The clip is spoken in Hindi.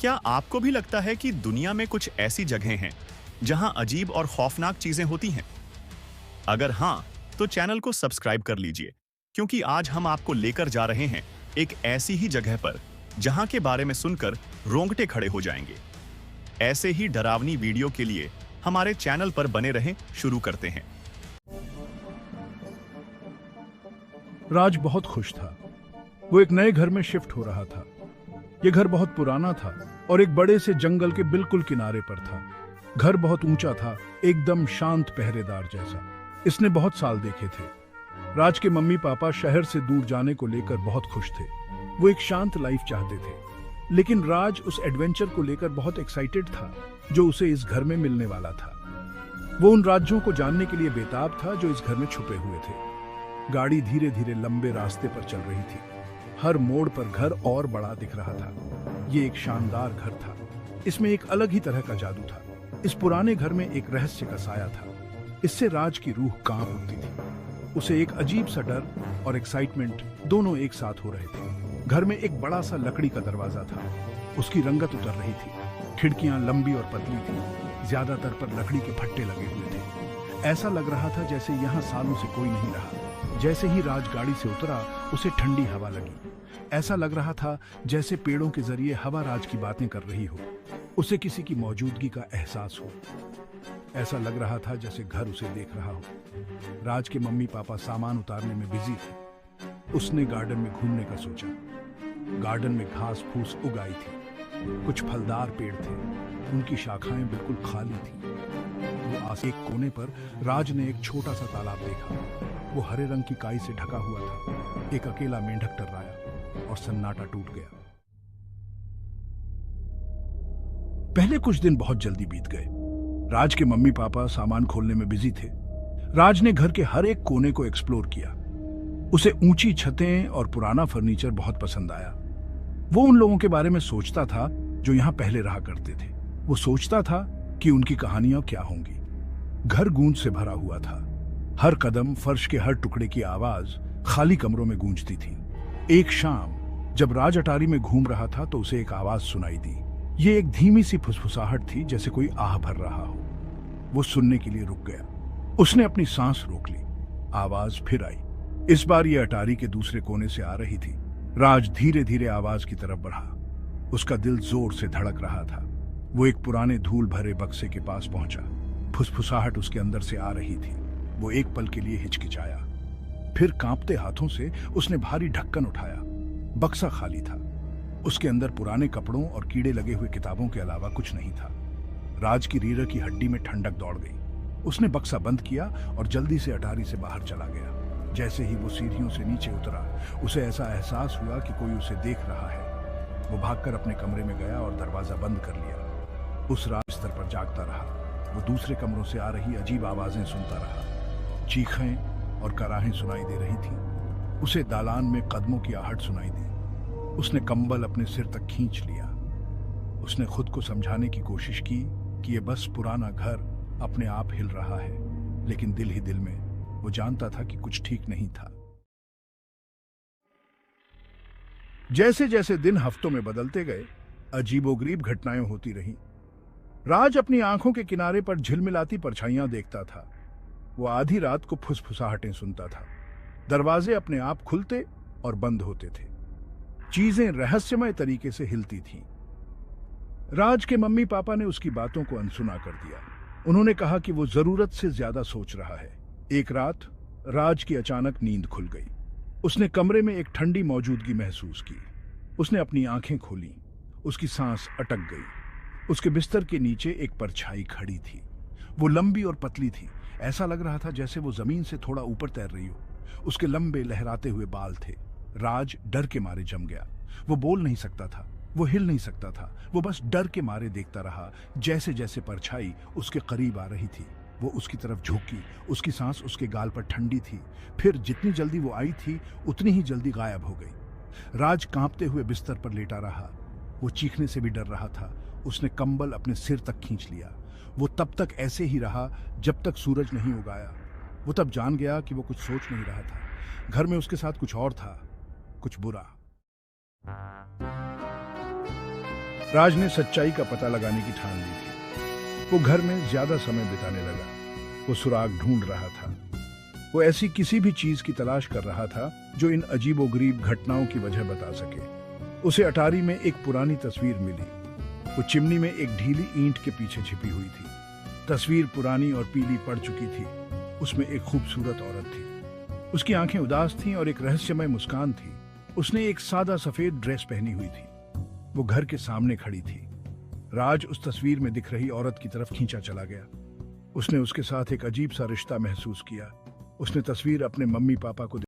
क्या आपको भी लगता है कि दुनिया में कुछ ऐसी जगहें हैं जहां अजीब और खौफनाक चीजें होती हैं? अगर हाँ, तो चैनल को सब्सक्राइब कर लीजिए, क्योंकि आज हम आपको लेकर जा रहे हैं एक ऐसी ही जगह पर जहां के बारे में सुनकर रोंगटे खड़े हो जाएंगे। ऐसे ही डरावनी वीडियो के लिए हमारे चैनल पर बने रहें। शुरू करते हैं। राज बहुत खुश था। वो एक नए घर में शिफ्ट हो रहा था। ये घर बहुत पुराना था और एक बड़े से जंगल के बिल्कुल किनारे पर था। घर बहुत ऊंचा था, एकदम शांत पहरेदार जैसा। इसने बहुत साल देखे थे। राज के मम्मी पापा शहर से दूर जाने को लेकर बहुत खुश थे। वो एक शांत लाइफ चाहते थे, लेकिन राज उस एडवेंचर को लेकर बहुत एक्साइटेड था जो उसे इस घर में मिलने वाला था। वो उन राज्यों को जानने के लिए बेताब था जो इस घर में छुपे हुए थे। गाड़ी धीरे धीरे लंबे रास्ते पर चल रही थी। हर मोड़ पर घर और बड़ा दिख रहा था। ये एक शानदार घर था। इसमें एक अलग ही तरह का जादू था। इस पुराने घर में एक रहस्य का साया था। इससे राज की रूह कांप उठती थी। उसे एक अजीब सा डर और एक्साइटमेंट दोनों एक साथ हो रहे थे। घर में एक बड़ा सा लकड़ी का दरवाजा था। उसकी रंगत उतर रही थी। खिड़कियां लंबी और पतली थी। ज्यादातर पर लकड़ी के फट्टे लगे हुए थे। ऐसा लग रहा था जैसे यहाँ सालों से कोई नहीं रहा। जैसे ही राज गाड़ी से उतरा, उसे ठंडी हवा लगी। ऐसा लग रहा था जैसे पेड़ों के जरिए हवा राज की बातें कर रही हो। उसे किसी की मौजूदगी का एहसास हो। ऐसा लग रहा था जैसे घर उसे देख रहा हो। राज के मम्मी पापा सामान उतारने में बिजी थे। उसने गार्डन में घूमने का सोचा। गार्डन में घास फूस उगाई थी। कुछ फलदार पेड़ थे। उनकी शाखाएं बिल्कुल खाली थी। वो आस एक कोने पर राज ने एक छोटा सा तालाब देखा। वो हरे रंग की काई से ढका हुआ था। एक अकेला मेंढक टर्राया और सन्नाटा टूट गया। पहले कुछ दिन बहुत जल्दी बीत गए। राज के मम्मी पापा सामान खोलने में बिजी थे। राज ने घर के हर एक कोने को एक्सप्लोर किया। उसे ऊंची छतें और पुराना फर्नीचर बहुत पसंद आया। वो उन लोगों के बारे में सोचता था जो यहां पहले रहा करते थे। वो सोचता था कि उनकी कहानियां क्या होंगी। घर गूंज से भरा हुआ था। हर कदम, फर्श के हर टुकड़े की आवाज खाली कमरों में गूंजती थी। एक शाम जब राज अटारी में घूम रहा था तो उसे एक आवाज सुनाई दी। ये एक धीमी सी फुसफुसाहट थी, जैसे कोई आह भर रहा हो। वो सुनने के लिए रुक गया। उसने अपनी सांस रोक ली। आवाज फिर आई। इस बार ये अटारी के दूसरे कोने से आ रही थी। राज धीरे धीरे आवाज की तरफ बढ़ा। उसका दिल जोर से धड़क रहा था। वो एक पुराने धूल भरे बक्से के पास पहुंचा। फुसफुसाहट उसके अंदर से आ रही थी। वो एक पल के लिए हिचकिचाया। फिर कांपते हाथों से उसने भारी ढक्कन उठाया। बक्सा खाली था। उसके अंदर पुराने कपड़ों और कीड़े लगे हुए किताबों के अलावा कुछ नहीं था। राज की रीढ़ की हड्डी में ठंडक दौड़ गई। उसने बक्सा बंद किया और जल्दी से अटारी से बाहर चला गया। जैसे ही वो सीढ़ियों से नीचे उतरा, उसे ऐसा एहसास हुआ कि कोई उसे देख रहा है। वो भागकर अपने कमरे में गया और दरवाजा बंद कर लिया। उस रात बिस्तर पर जागता रहा। वो दूसरे कमरों से आ रही अजीब आवाजें सुनता रहा। चीखें और कराहें सुनाई दे रही थी। उसे दालान में कदमों की आहट सुनाई दी। उसने कंबल अपने सिर तक खींच लिया। उसने खुद को समझाने की कोशिश की कि यह बस पुराना घर अपने आप हिल रहा है, लेकिन दिल ही दिल में वो जानता था कि कुछ ठीक नहीं था। जैसे जैसे दिन हफ्तों में बदलते गए, अजीबोगरीब घटनाएं होती रहीं। राज अपनी आंखों के किनारे पर झिलमिलाती परछाइयां देखता था। वो आधी रात को फुसफुसाहटें सुनता था। दरवाजे अपने आप खुलते और बंद होते थे। चीजें रहस्यमय तरीके से हिलती थीं। राज के मम्मी पापा ने उसकी बातों को अनसुना कर दिया। उन्होंने कहा कि वो जरूरत से ज्यादा सोच रहा है। एक रात राज की अचानक नींद खुल गई। उसने कमरे में एक ठंडी मौजूदगी महसूस की। उसने अपनी आंखें खोली। उसकी सांस अटक गई। उसके बिस्तर के नीचे एक परछाई खड़ी थी। वो लंबी और पतली थी। ऐसा लग रहा था जैसे वो जमीन से थोड़ा ऊपर तैर रही हो। उसके लंबे लहराते हुए बाल थे। राज डर के मारे जम गया। वो बोल नहीं सकता था। वो हिल नहीं सकता था। वो बस डर के मारे देखता रहा। जैसे जैसे परछाई उसके करीब आ रही थी, वो उसकी तरफ झुकी। उसकी सांस उसके गाल पर ठंडी थी। फिर जितनी जल्दी वो आई थी, उतनी ही जल्दी गायब हो गई। राज कांपते हुए बिस्तर पर लेटा रहा। वो चीखने से भी डर रहा था। उसने कंबल अपने सिर तक खींच लिया। वो तब तक ऐसे ही रहा जब तक सूरज नहीं उगाया। वो तब जान गया कि वो कुछ सोच नहीं रहा था। घर में उसके साथ कुछ और था, कुछ बुरा। राज ने सच्चाई का पता लगाने की ठान ली थी। वो घर में ज्यादा समय बिताने लगा। वो सुराग ढूंढ रहा था। वो ऐसी किसी भी चीज की तलाश कर रहा था जो इन अजीबोगरीब घटनाओं की वजह बता सके। उसे अटारी में एक पुरानी तस्वीर मिली। वो चिमनी में एक ढीली ईंट के पीछे छिपी हुई थी। तस्वीर पुरानी और पीली पड़ चुकी थी। उसमें एक खूबसूरत औरत थी। उसकी आंखें उदास थीं और एक रहस्यमय मुस्कान थी। उसने एक सादा सफेद ड्रेस पहनी हुई थी। वो घर के सामने खड़ी थी। राज उस तस्वीर में दिख रही औरत की तरफ खींचा चला गया। उसने उसके साथ एक अजीब सा रिश्ता महसूस किया। उसने तस्वीर अपने मम्मी पापा को